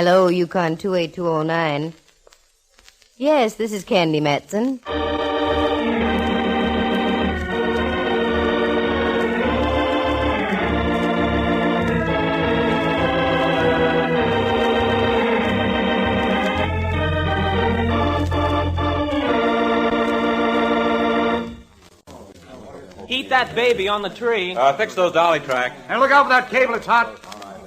Hello, Yukon 28209. Yes, this is Candy Matson. Eat that baby on the tree. Fix those dolly tracks. And look out for that cable, it's hot.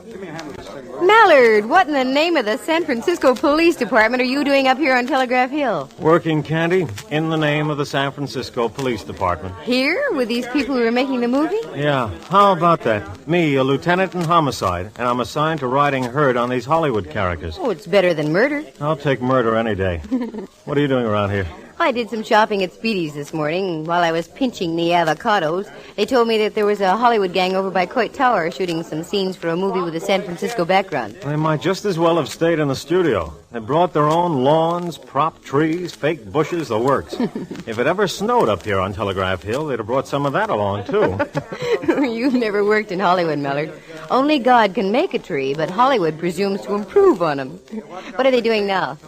Give me a hand with this thing. Mallard, what in the name of the San Francisco Police Department are you doing up here on Telegraph Hill? Working, Candy, in the name of the San Francisco Police Department. Here, with these people who are making the movie? Yeah, how about that? Me, a lieutenant in homicide, and I'm assigned to riding herd on these Hollywood characters. Oh, it's better than murder. I'll take murder any day. What are you doing around here? I did some shopping at Speedy's this morning. While I was pinching the avocados, they told me that there was a Hollywood gang over by Coit Tower shooting some scenes for a movie with a San Francisco background. They might just as well have stayed in the studio. They brought their own lawns, prop trees, fake bushes, the works. If it ever snowed up here on Telegraph Hill, they'd have brought some of that along, too. You've never worked in Hollywood, Mallard. Only God can make a tree, but Hollywood presumes to improve on them. What are they doing now?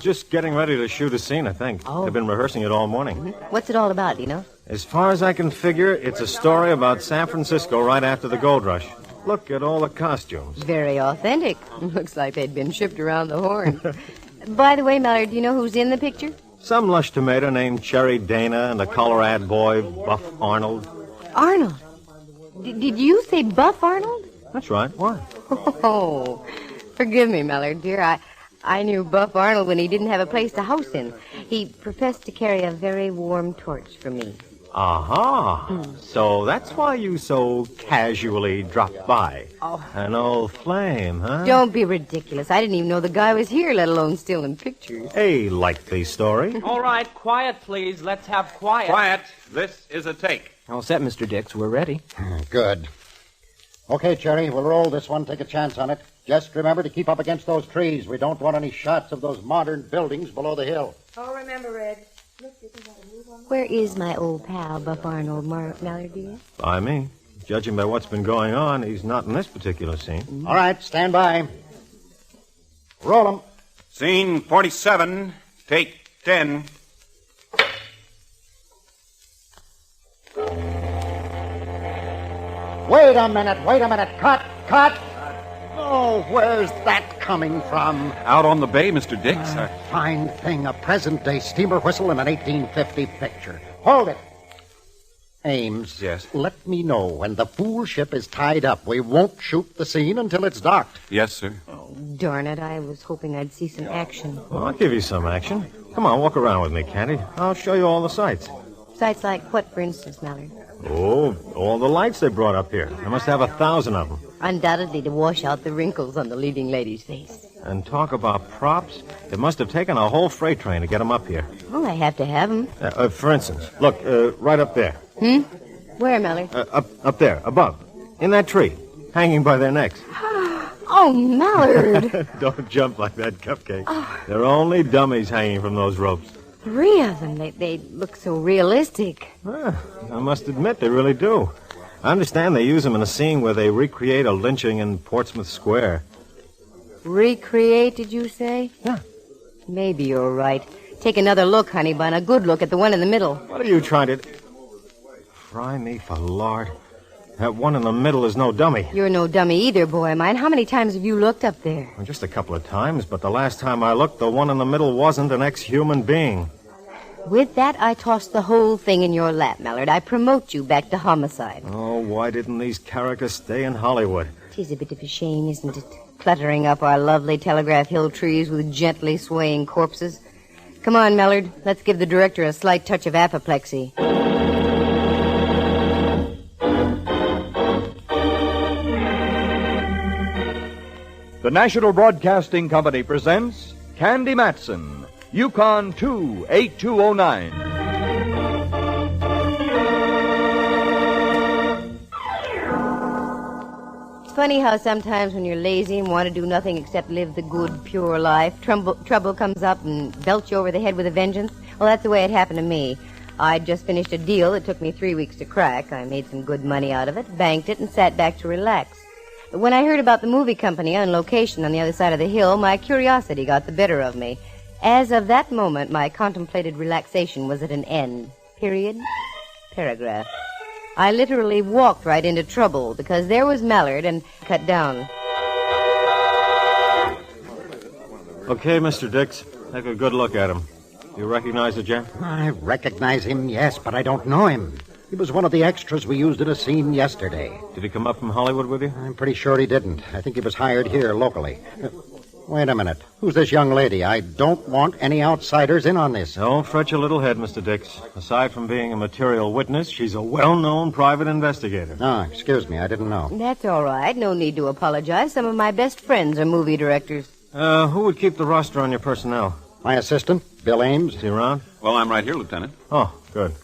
Just getting ready to shoot a scene, I think. Oh. They've been rehearsing it all morning. What's it all about, do you know? As far as I can figure, it's a story about San Francisco right after the gold rush. Look at all the costumes. Very authentic. Looks like they'd been shipped around the horn. By the way, Mallard, do you know who's in the picture? Some lush tomato named Cherry Dana and a Colorado boy, Buff Arnold. Arnold? Did you say Buff Arnold? That's right. Why? Oh, forgive me, Mallard, dear. I knew Buff Arnold when he didn't have a place to house in. He professed to carry a very warm torch for me. Aha. So that's why you so casually dropped by. Oh. An old flame, huh? Don't be ridiculous. I didn't even know the guy was here, let alone still in pictures. A likely story. All right, quiet, please. Let's have quiet. Quiet. This is a take. All set, Mr. Dix. We're ready. Good. Okay, Cherry, we'll roll this one. Take a chance on it. Just remember to keep up against those trees. We don't want any shots of those modern buildings below the hill. Oh, remember, Red. Where is my old pal, Buff Arnold, Mallard, dear? By me. Judging by what's been going on, he's not in this particular scene. All right, stand by. Roll 'em. Scene 47, take 10. Wait a minute. Cut. Oh, where's that coming from? Out on the bay, Mr. Dix. Fine thing, a present-day steamer whistle in an 1850 picture. Hold it. Ames. Yes? Let me know when the fool ship is tied up. We won't shoot the scene until it's docked. Yes, sir. Darn it, I was hoping I'd see some action. Well, I'll give you some action. Come on, walk around with me, Candy. I'll show you all the sights. Sights like what, for instance, Mallard? Oh, all the lights they brought up here. They must have 1,000 of them. Undoubtedly to wash out the wrinkles on the leading lady's face. And talk about props. It must have taken a whole freight train to get them up here. Well, I have to have them. For instance, look, right up there. Where, Mallard? Up there, above. In that tree, hanging by their necks. Oh, Mallard! Don't jump like that, Cupcake. They're only dummies hanging from those ropes. 3 of them. They look so realistic. I must admit, they really do. I understand they use them in a scene where they recreate a lynching in Portsmouth Square. Recreate, did you say? Yeah. Maybe you're right. Take another look, honey bun. A good look at the one in the middle. What are you trying to... Fry me for lard. That one in the middle is no dummy. You're no dummy either, boy mine. How many times have you looked up there? Well, just a couple of times, but the last time I looked, the one in the middle wasn't an ex-human being. With that, I toss the whole thing in your lap, Mallard. I promote you back to homicide. Oh, why didn't these characters stay in Hollywood? 'Tis a bit of a shame, isn't it? Cluttering up our lovely Telegraph Hill trees with gently swaying corpses. Come on, Mallard. Let's give the director a slight touch of apoplexy. The National Broadcasting Company presents Candy Matson, Yukon 28209. It's funny how sometimes when you're lazy and want to do nothing except live the good, pure life, trouble comes up and belts you over the head with a vengeance. Well, that's the way it happened to me. I'd just finished a deal that took me 3 weeks to crack. I made some good money out of it, banked it, and sat back to relax. But when I heard about the movie company on location on the other side of the hill, my curiosity got the better of me. As of that moment, my contemplated relaxation was at an end. Period. Paragraph. I literally walked right into trouble because there was Mallard and cut down. Okay, Mr. Dix. Take a good look at him. You recognize the gent? I recognize him, yes, but I don't know him. He was one of the extras we used in a scene yesterday. Did he come up from Hollywood with you? I'm pretty sure he didn't. I think he was hired here locally. Wait a minute. Who's this young lady? I don't want any outsiders in on this. Don't fret your little head, Mr. Dix. Aside from being a material witness, she's a well-known private investigator. Ah, excuse me. I didn't know. That's all right. No need to apologize. Some of my best friends are movie directors. Who would keep the roster on your personnel? My assistant, Bill Ames. Is he around? Well, I'm right here, Lieutenant. Oh, good.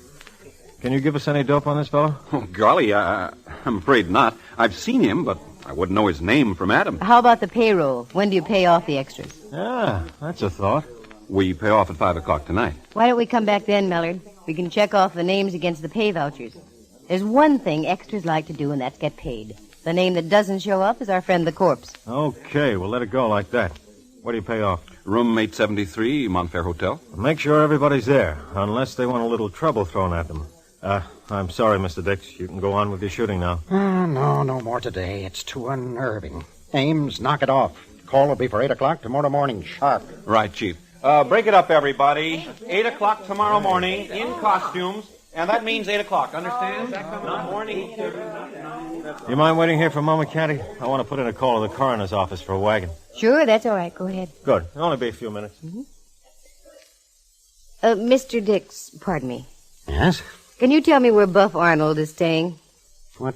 Can you give us any dope on this fellow? Oh, golly, I'm afraid not. I've seen him, but I wouldn't know his name from Adam. How about the payroll? When do you pay off the extras? Yeah, that's a thought. We pay off at 5 o'clock tonight. Why don't we come back then, Mallard? We can check off the names against the pay vouchers. There's one thing extras like to do, and that's get paid. The name that doesn't show up is our friend the corpse. Okay, we'll let it go like that. What do you pay off? Room 873, Montfair Hotel. Make sure everybody's there, unless they want a little trouble thrown at them. I'm sorry, Mr. Dix. You can go on with your shooting now. No more today. It's too unnerving. Ames, knock it off. Call will be for 8 o'clock tomorrow morning, sharp. Right, Chief. Break it up, everybody. 8 o'clock tomorrow morning in costumes, and that means 8 o'clock. Understand? Not morning. You mind waiting here for a moment, Candy? I want to put in a call to the coroner's office for a wagon. Sure, that's all right. Go ahead. Good. It'll only be a few minutes. Mr. Dix, pardon me. Yes? Can you tell me where Buff Arnold is staying? What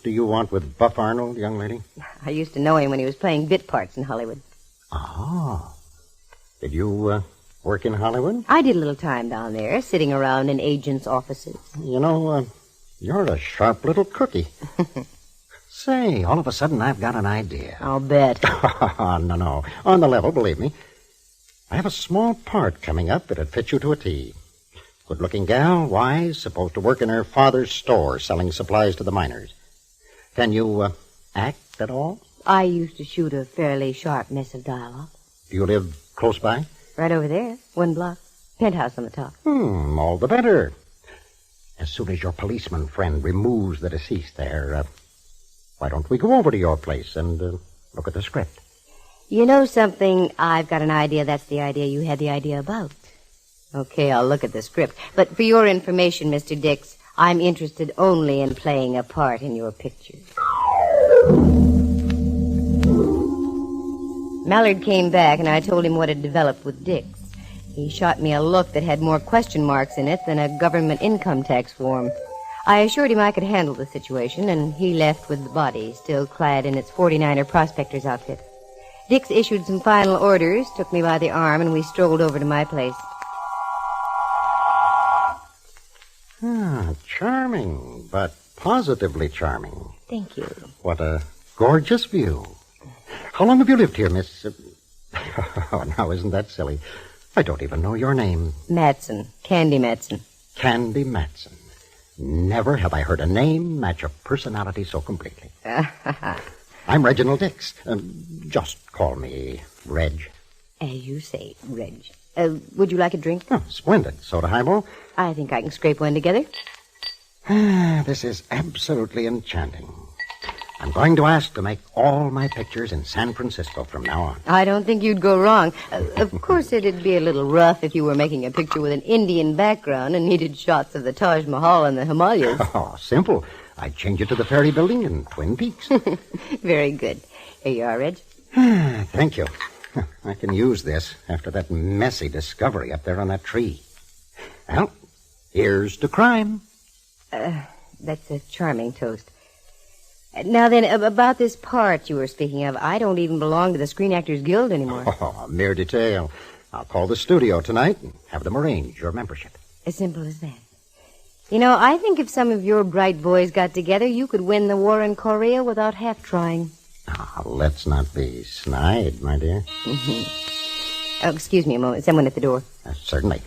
do you want with Buff Arnold, young lady? I used to know him when he was playing bit parts in Hollywood. Oh. Did you work in Hollywood? I did a little time down there, sitting around in agents' offices. You know, you're a sharp little cookie. Say, all of a sudden I've got an idea. I'll bet. No. On the level, believe me. I have a small part coming up that'd fit you to a T. Good-looking gal, wise, supposed to work in her father's store selling supplies to the miners. Can you act at all? I used to shoot a fairly sharp mess of dialogue. Do you live close by? Right over there, 1 block. Penthouse on the top. All the better. As soon as your policeman friend removes the deceased there, why don't we go over to your place and look at the script? You know something? I've got an idea that's the idea you had the idea about. Okay, I'll look at the script. But for your information, Mr. Dix, I'm interested only in playing a part in your picture. Mallard came back, and I told him what had developed with Dix. He shot me a look that had more question marks in it than a government income tax form. I assured him I could handle the situation, and he left with the body, still clad in its 49er prospector's outfit. Dix issued some final orders, took me by the arm, and we strolled over to my place. Charming, but positively charming. Thank you. What a gorgeous view. How long have you lived here, Miss... Oh, now, isn't that silly? I don't even know your name. Matson. Candy Matson. Candy Matson. Never have I heard a name match a personality so completely. I'm Reginald Dix. Just call me Reg. As you say, Reg. Would you like a drink? Oh, splendid. Soda highball? I think I can scrape one together. This is absolutely enchanting. I'm going to ask to make all my pictures in San Francisco from now on. I don't think you'd go wrong. Of course, it'd be a little rough if you were making a picture with an Indian background and needed shots of the Taj Mahal and the Himalayas. Oh, simple. I'd change it to the Ferry Building in Twin Peaks. Very good. Here you are, Reg. Thank you. I can use this after that messy discovery up there on that tree. Well, here's to crime. That's a charming toast. Now then, about this part you were speaking of, I don't even belong to the Screen Actors Guild anymore. Oh, a mere detail. I'll call the studio tonight and have them arrange your membership. As simple as that. You know, I think if some of your bright boys got together, you could win the war in Korea without half trying. Let's not be snide, my dear. Mm-hmm. Oh, excuse me a moment. Someone at the door. Certainly.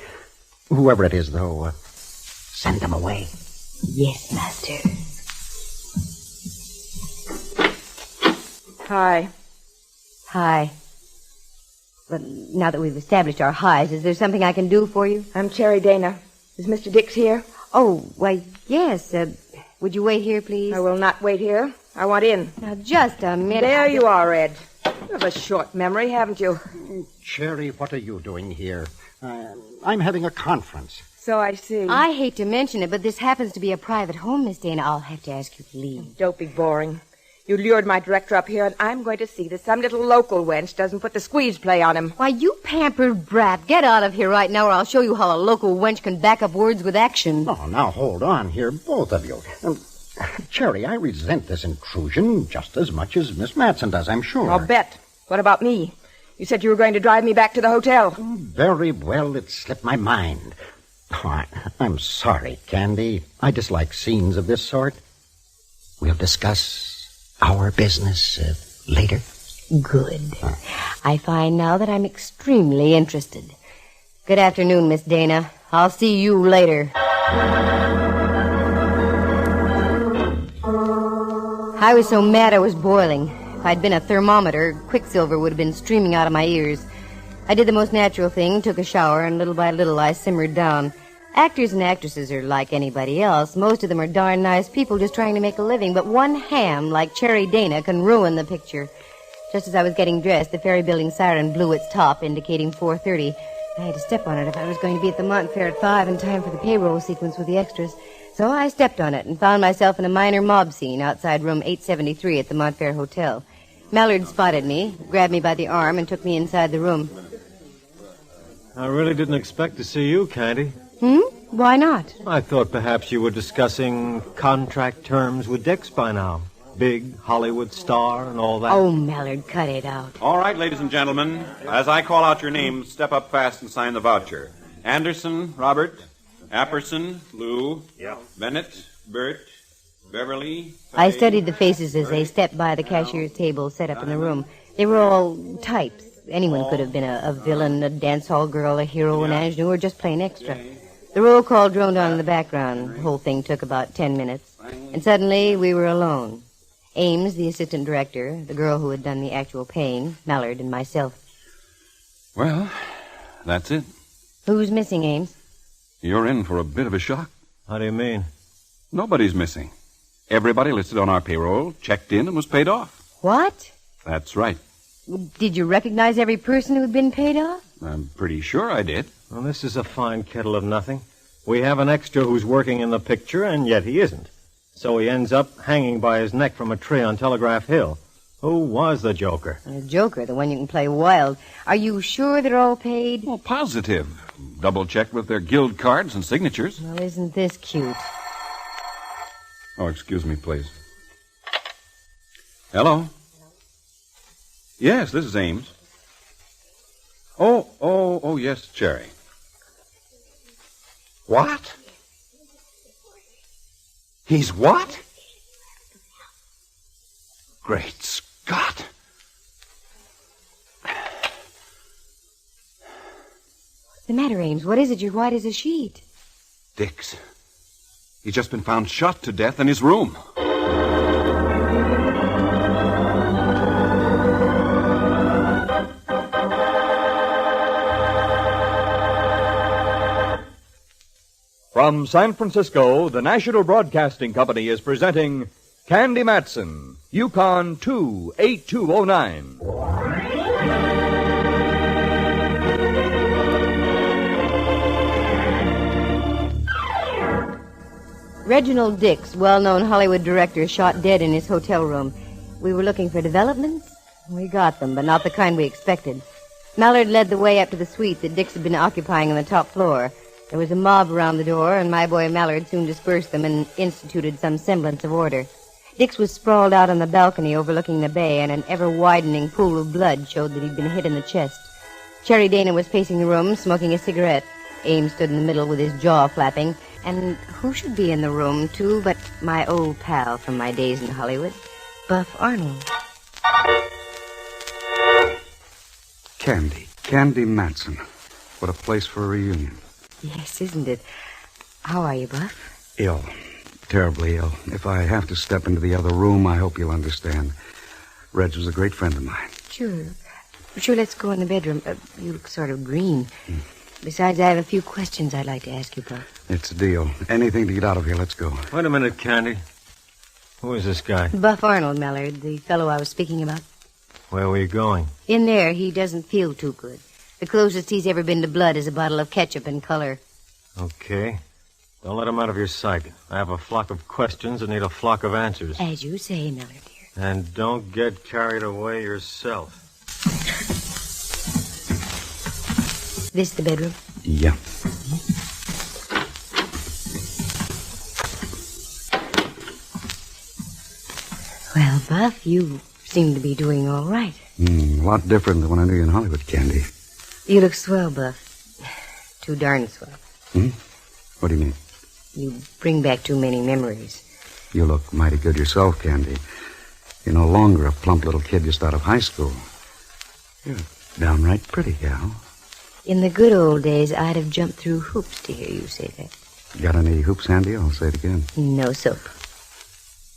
Whoever it is, though, send them away. Yes, master. Hi. Hi. But now that we've established our highs, is there something I can do for you? I'm Cherry Dana. Is Mr. Dix here? Oh, why, yes. Would you wait here, please? I will not wait here. I want in. Now, just a minute. There you are, Ed. You have a short memory, haven't you? Cherry, what are you doing here? I'm having a conference. So I see. I hate to mention it, but this happens to be a private home, Miss Dana. I'll have to ask you to leave. Don't be boring. You lured my director up here, and I'm going to see that some little local wench doesn't put the squeeze play on him. Why, you pampered brat. Get out of here right now, or I'll show you how a local wench can back up words with action. Oh, now hold on here, both of you. Cherry, I resent this intrusion just as much as Miss Matson does, I'm sure. I'll bet. What about me? You said you were going to drive me back to the hotel. Oh, very well, it slipped my mind. Oh, I'm sorry, Candy. I dislike scenes of this sort. We'll discuss our business later. Good. I find now that I'm extremely interested. Good afternoon, Miss Dana. I'll see you later. I was so mad I was boiling. If I'd been a thermometer, quicksilver would have been streaming out of my ears. I did the most natural thing, took a shower, and little by little I simmered down. Actors and actresses are like anybody else. Most of them are darn nice people just trying to make a living, but one ham like Cherry Dana can ruin the picture. Just as I was getting dressed, the ferry building siren blew its top, indicating 4:30. I had to step on it if I was going to be at the Montfair at 5 in time for the payroll sequence with the extras. So I stepped on it and found myself in a minor mob scene outside room 873 at the Montfair Hotel. Mallard spotted me, grabbed me by the arm, and took me inside the room. I really didn't expect to see you, Candy. Why not? I thought perhaps you were discussing contract terms with Dix by now. Big Hollywood star and all that. Oh, Mallard, cut it out. All right, ladies and gentlemen, as I call out your names, step up fast and sign the voucher. Anderson, Robert, Apperson, Lou, Bennett, Bert, Beverly. I studied the faces as they stepped by the cashier's table set up in the room. They were all types. Anyone could have been a villain, a dance hall girl, a hero, an ingenue, or just plain extra. The roll call droned on in the background. The whole thing took about 10 minutes. And suddenly we were alone. Ames, the assistant director, the girl who had done the actual paying, Mallard, and myself. Well, that's it. Who's missing, Ames? You're in for a bit of a shock. How do you mean? Nobody's missing. Everybody listed on our payroll checked in and was paid off. What? That's right. Did you recognize every person who'd been paid off? I'm pretty sure I did. Well, this is a fine kettle of nothing. We have an extra who's working in the picture, and yet he isn't. So he ends up hanging by his neck from a tree on Telegraph Hill. Who was the Joker? The Joker, the one you can play wild. Are you sure they're all paid? Well, positive. Double-checked with their guild cards and signatures. Well, isn't this cute? Oh, excuse me, please. Hello? Yes, this is Ames. Oh, yes, Cherry. What? He's what? Great Scott. What's the matter, Ames? What is it? You're white as a sheet. Dix. He's just been found shot to death in his room. From San Francisco, the National Broadcasting Company is presenting Candy Matson, Yukon 28209. Reginald Dix, well-known Hollywood director, shot dead in his hotel room. We were looking for developments. We got them, but not the kind we expected. Mallard led the way up to the suite that Dix had been occupying on the top floor. There was a mob around the door, and my boy Mallard soon dispersed them and instituted some semblance of order. Dix was sprawled out on the balcony overlooking the bay, and an ever-widening pool of blood showed that he'd been hit in the chest. Cherry Dana was pacing the room, smoking a cigarette. Ames stood in the middle with his jaw flapping. And who should be in the room, too, but my old pal from my days in Hollywood, Buff Arnold. Candy Matson. What a place for a reunion. Yes, isn't it? How are you, Buff? Ill. Terribly ill. If I have to step into the other room, I hope you'll understand. Reg was a great friend of mine. Sure. Sure, let's go in the bedroom. You look sort of green. Besides, I have a few questions I'd like to ask you, Buff. It's a deal. Anything to get out of here. Let's go. Wait a minute, Candy. Who is this guy? Buff Arnold, Mallard, the fellow I was speaking about. Where were you going? In there, he doesn't feel too good. The closest he's ever been to blood is a bottle of ketchup and color. Okay. Don't let him out of your sight. I have a flock of questions and need a flock of answers. As you say, Mallard, dear. And don't get carried away yourself. This the bedroom? Yeah. Well, Buff, you seem to be doing all right. A lot different than when I knew you in Hollywood, Candy. You look swell, Buff. Too darn swell. What do you mean? You bring back too many memories. You look mighty good yourself, Candy. You're no longer a plump little kid just out of high school. You're downright pretty, gal. In the good old days, I'd have jumped through hoops to hear you say that. Got any hoops handy? I'll say it again. No soap.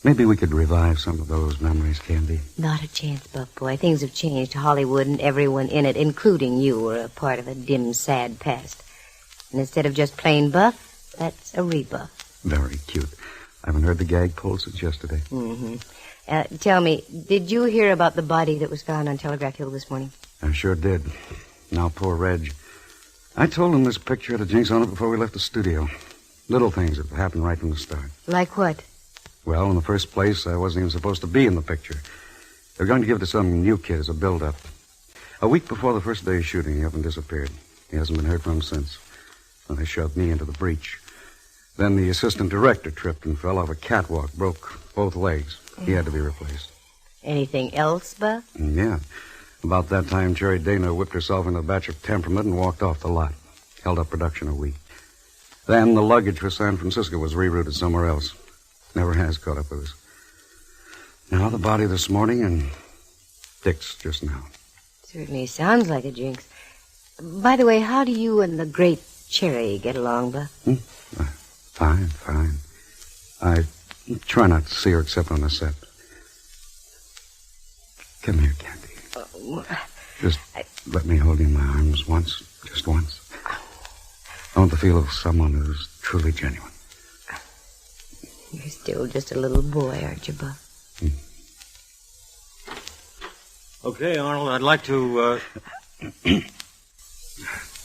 Maybe we could revive some of those memories, Candy. Not a chance, Buff boy. Things have changed. Hollywood and everyone in it, including you, are a part of a dim, sad past. And instead of just plain Buff, that's a rebuff. Very cute. I haven't heard the gag pulled since yesterday. Tell me, did you hear about the body that was found on Telegraph Hill this morning? I sure did. Now, poor Reg. I told him this picture had a jinx on it before we left the studio. Little things that happened right from the start. Like what? Well, in the first place, I wasn't even supposed to be in the picture. They were going to give it to some new kid as a build-up. A week before the first day of shooting, he up and disappeared. He hasn't been heard from since. Well, they shoved me into the breach. Then the assistant director tripped and fell off a catwalk, broke both legs. He had to be replaced. Anything else, Buff? Yeah. About that time, Cherry Dana whipped herself into a batch of temperament and walked off the lot. Held up production a week. Then the luggage for San Francisco was rerouted somewhere else. Never has caught up with us. Now the body this morning and Dick's just now. Certainly sounds like a jinx. By the way, how do you and the great Cherry get along, Buff? Fine. I try not to see her except on the set. Come here, Candy. Just let me hold you in my arms once. Just once. I want the feel of someone who's truly genuine. You're still just a little boy, aren't you, Buff? Okay, Arnold, I'd like to,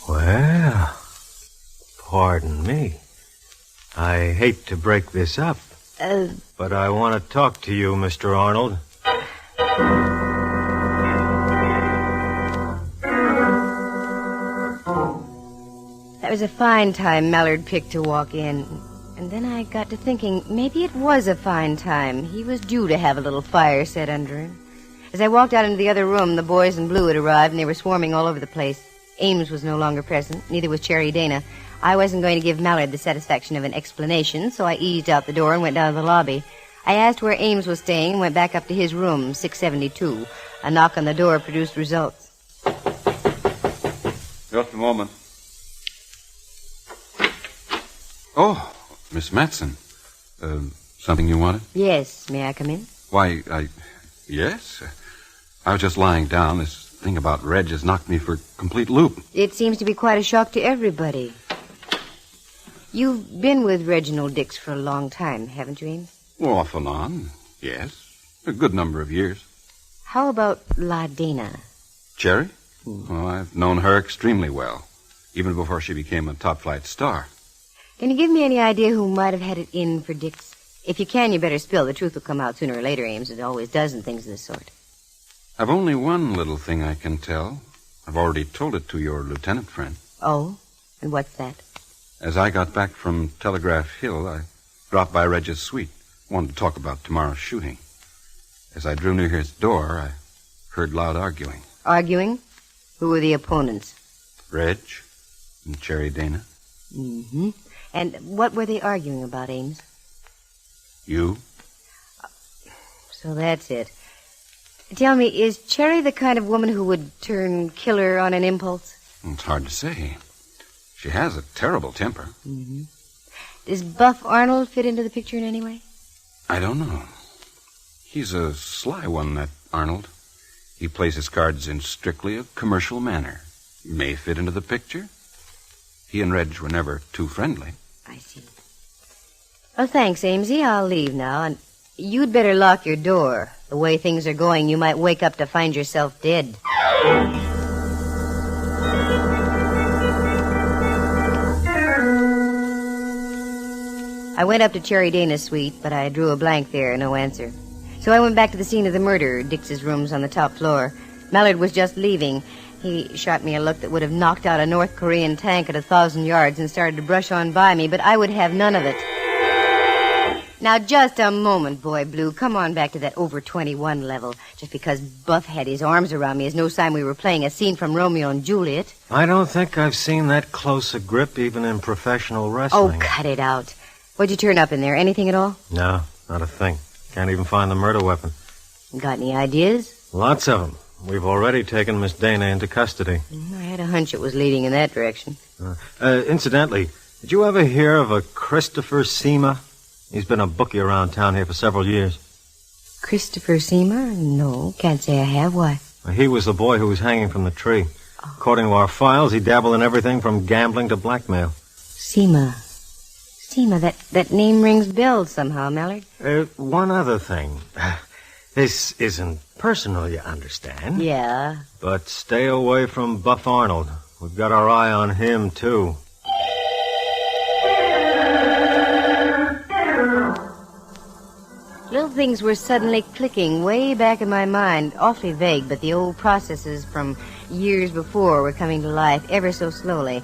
Well, pardon me. I hate to break this up, but I want to talk to you, Mr. Arnold. That was a fine time Mallard picked to walk in. And then I got to thinking, maybe it was a fine time. He was due to have a little fire set under him. As I walked out into the other room, the boys in blue had arrived, and they were swarming all over the place. Ames was no longer present, neither was Cherry Dana. I wasn't going to give Mallard the satisfaction of an explanation, so I eased out the door and went down to the lobby. I asked where Ames was staying and went back up to his room, 672. A knock on the door produced results. Just a moment. Oh, Miss Matson. Something you wanted? Yes, may I come in? Why, yes. I was just lying down. This thing about Reg has knocked me for a complete loop. It seems to be quite a shock to everybody. You've been with Reginald Dix for a long time, haven't you, Ames? Well, off and on, yes. A good number of years. How about La Dana? Cherry? Well, I've known her extremely well, even before she became a top-flight star. Can you give me any idea who might have had it in for Dix? If you can, you better spill. The truth will come out sooner or later, Ames. It always does in things of this sort. I've only one little thing I can tell. I've already told it to your lieutenant friend. Oh? And what's that? As I got back from Telegraph Hill, I dropped by Reg's suite. Wanted to talk about tomorrow's shooting. As I drew near his door, I heard loud arguing. Arguing? Who were the opponents? Reg and Cherry Dana. Mm-hmm. And what were they arguing about, Ames? You? So that's it. Tell me, is Cherry the kind of woman who would turn killer on an impulse? It's hard to say. She has a terrible temper. Mm-hmm. Does Buff Arnold fit into the picture in any way? I don't know. He's a sly one, that Arnold. He plays his cards in strictly a commercial manner. May fit into the picture. He and Reg were never too friendly. I see. Oh, thanks, Amesy. I'll leave now, and you'd better lock your door. The way things are going, you might wake up to find yourself dead. I went up to Cherry Dana's suite, but I drew a blank there, no answer. So I went back to the scene of the murder, Dix's rooms on the top floor. Mallard was just leaving. He shot me a look that would have knocked out a North Korean tank at 1,000 yards and started to brush on by me, but I would have none of it. Now, just a moment, Boy Blue. Come on back to that over 21 level. Just because Buff had his arms around me is no sign we were playing a scene from Romeo and Juliet. I don't think I've seen that close a grip even in professional wrestling. Oh, cut it out. What'd you turn up in there? Anything at all? No, not a thing. Can't even find the murder weapon. Got any ideas? Lots of them. We've already taken Miss Dana into custody. I had a hunch it was leading in that direction. Incidentally, did you ever hear of a Christopher Seema? He's been a bookie around town here for several years. Christopher Seema? No, can't say I have. Why? He was the boy who was hanging from the tree. According to our files, he dabbled in everything from gambling to blackmail. Seema. Seema, that name rings bells somehow, Mallard. One other thing. This isn't personal, you understand? Yeah. But stay away from Buff Arnold. We've got our eye on him, too. Little things were suddenly clicking way back in my mind, awfully vague, but the old processes from years before were coming to life ever so slowly.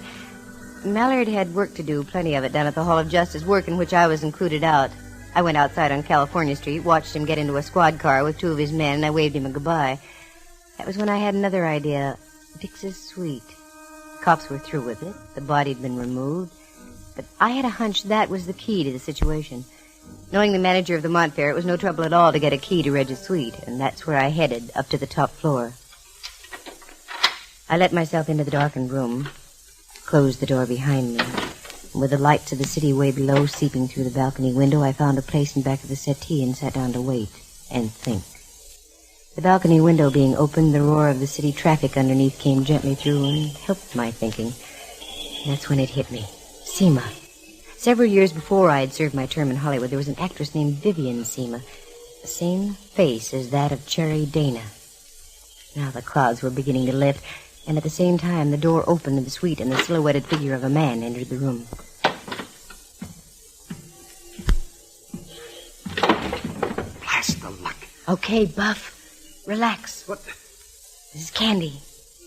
Mallard had work to do, plenty of it, down at the Hall of Justice, work in which I was included out. I went outside on California Street, watched him get into a squad car with two of his men, and I waved him a goodbye. That was when I had another idea. Dix's suite. Cops were through with it. The body had been removed. But I had a hunch that was the key to the situation. Knowing the manager of the Montfair, it was no trouble at all to get a key to Reg's suite, and that's where I headed, up to the top floor. I let myself into the darkened room, closed the door behind me. With the lights of the city way below seeping through the balcony window, I found a place in back of the settee and sat down to wait and think. The balcony window being opened, the roar of the city traffic underneath came gently through and helped my thinking. And that's when it hit me. Seema. Several years before I had served my term in Hollywood, there was an actress named Vivian Seema. The same face as that of Cherry Dana. Now the clouds were beginning to lift, and at the same time the door opened in the suite and the silhouetted figure of a man entered the room. Blast the luck. Okay, Buff. Relax. What? This is Candy.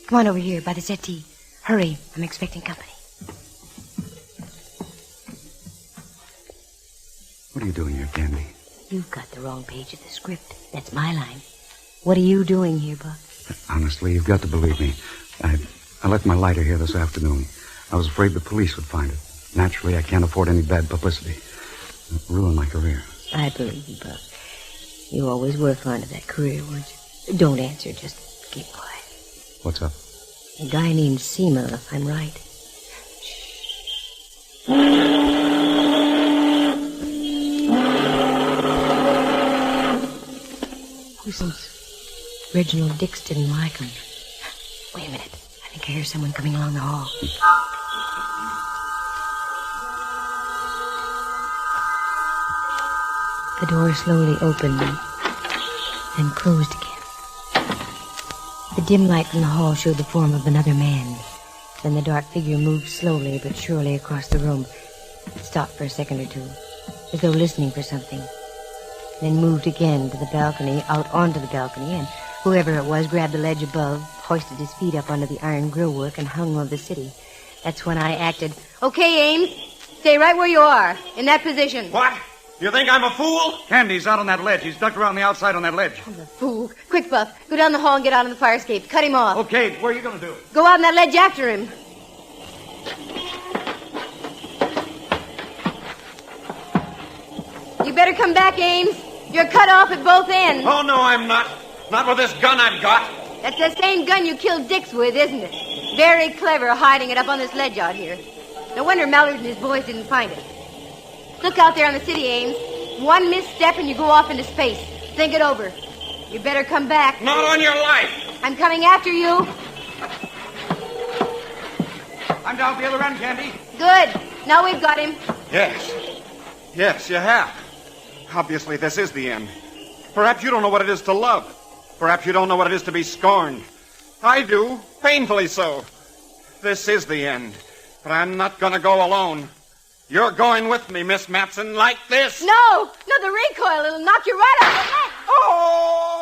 Come on over here by the settee. Hurry. I'm expecting company. What are you doing here, Candy? You've got the wrong page of the script. That's my line. What are you doing here, Buff? Honestly, you've got to believe me. I left my lighter here this afternoon. I was afraid the police would find it. Naturally, I can't afford any bad publicity. It would ruin my career. I believe you, Buff. You always were fond of that career, weren't you? Don't answer, just keep quiet. What's up? A guy named Seema, if I'm right. Since Reginald Dix didn't like him. Wait a minute. I think I hear someone coming along the hall. The door slowly opened and closed again. The dim light from the hall showed the form of another man. Then the dark figure moved slowly but surely across the room. It stopped for a second or two, as though listening for something. Then moved again to the balcony, out onto the balcony, and whoever it was grabbed the ledge above, hoisted his feet up onto the iron grillwork, and hung over the city. That's when I acted. Okay, Ames, stay right where you are, in that position. What? You think I'm a fool? Candy's out on that ledge. He's ducked around the outside on that ledge. I'm a fool. Quick, Buff, go down the hall and get out on the fire escape. Cut him off. Okay, what are you going to do? Go out on that ledge after him. You better come back, Ames. You're cut off at both ends. Oh, no, I'm not. Not with this gun I've got. That's the same gun you killed Dix with, isn't it? Very clever hiding it up on this ledge out here. No wonder Mallard and his boys didn't find it. Look out there on the city, Ames. One misstep and you go off into space. Think it over. You better come back. Not on your life. I'm coming after you. I'm down the other end, Candy. Good. Now we've got him. Yes. Yes, you have. Obviously, this is the end. Perhaps you don't know what it is to love. Perhaps you don't know what it is to be scorned. I do, painfully so. This is the end. But I'm not going to go alone. You're going with me, Miss Matson, like this. No, the recoil. It'll knock you right off the neck. Oh!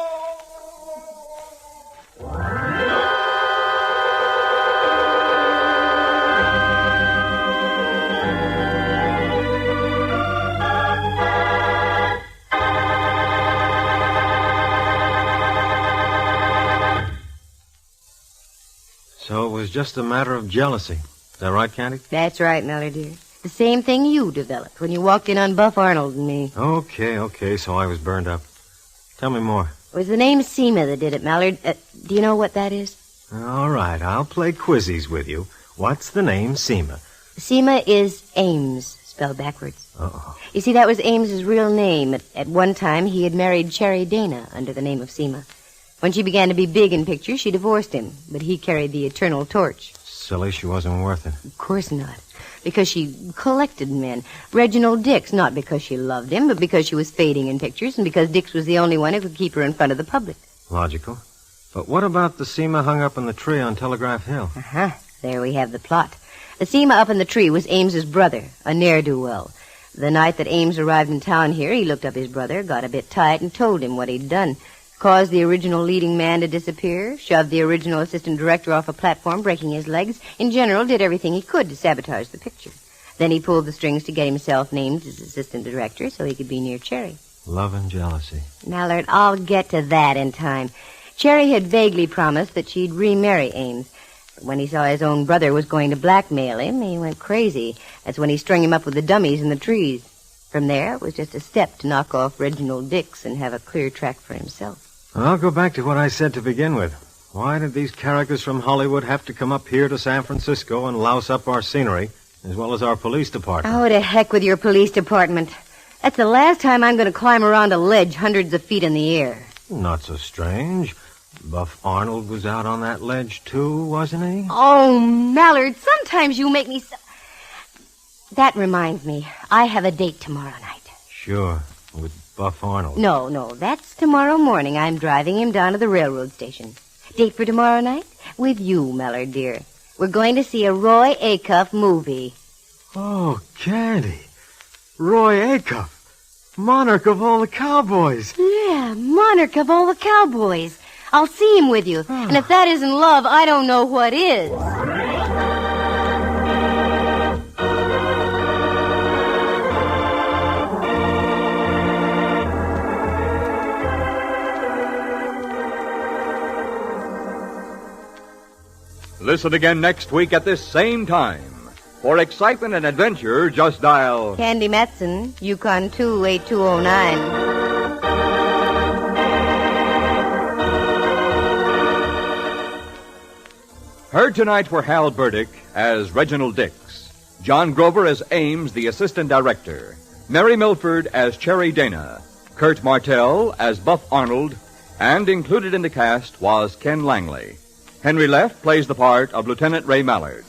So it was just a matter of jealousy. Is that right, Candy? That's right, Mallard, dear. The same thing you developed when you walked in on Buff Arnold and me. Okay, so I was burned up. Tell me more. It was the name Seema that did it, Mallard. Do you know what that is? All right, I'll play quizzies with you. What's the name Seema? Seema is Ames, spelled backwards. Uh-oh. You see, that was Ames's real name. At one time, he had married Cherry Dana under the name of Seema. When she began to be big in pictures, she divorced him, but he carried the eternal torch. Silly, she wasn't worth it. Of course not. Because she collected men. Reginald Dix, not because she loved him, but because she was fading in pictures and because Dix was the only one who could keep her in front of the public. Logical. But what about the Seema hung up in the tree on Telegraph Hill? Uh-huh. There we have the plot. The Seema up in the tree was Ames's brother, a ne'er-do-well. The night that Ames arrived in town here, he looked up his brother, got a bit tight, and told him what he'd done. Caused the original leading man to disappear, shoved the original assistant director off a platform, breaking his legs. In general, did everything he could to sabotage the picture. Then he pulled the strings to get himself named as assistant director so he could be near Cherry. Love and jealousy. Mallard, I'll get to that in time. Cherry had vaguely promised that she'd remarry Ames. But when he saw his own brother was going to blackmail him, he went crazy. That's when he strung him up with the dummies in the trees. From there, it was just a step to knock off Reginald Dix and have a clear track for himself. I'll go back to what I said to begin with. Why did these characters from Hollywood have to come up here to San Francisco and louse up our scenery, as well as our police department? Oh, to heck with your police department. That's the last time I'm going to climb around a ledge hundreds of feet in the air. Not so strange. Buff Arnold was out on that ledge, too, wasn't he? Oh, Mallard, sometimes you make me so... That reminds me, I have a date tomorrow night. Sure, with Buff Arnold. No, that's tomorrow morning. I'm driving him down to the railroad station. Date for tomorrow night? With you, Mallard, dear. We're going to see a Roy Acuff movie. Oh, Candy. Roy Acuff. Monarch of all the cowboys. Yeah, monarch of all the cowboys. I'll see him with you. And if that isn't love, I don't know what is. Listen again next week at this same time. For excitement and adventure, just dial... Candy Matson, Yukon 28209. Heard tonight were Hal Burdick as Reginald Dix, John Grover as Ames, the assistant director, Mary Milford as Cherry Dana, Kurt Martell as Buff Arnold, and included in the cast was Ken Langley. Henry Leff plays the part of Lieutenant Ray Mallard.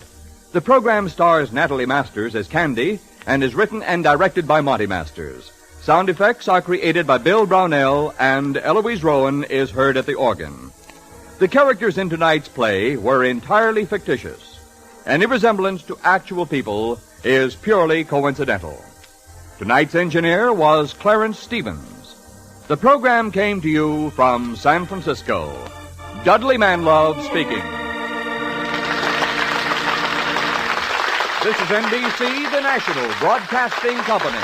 The program stars Natalie Masters as Candy and is written and directed by Monty Masters. Sound effects are created by Bill Brownell, and Eloise Rowan is heard at the organ. The characters in tonight's play were entirely fictitious. Any resemblance to actual people is purely coincidental. Tonight's engineer was Clarence Stevens. The program came to you from San Francisco. Dudley Manlove speaking. This is NBC, the National Broadcasting Company.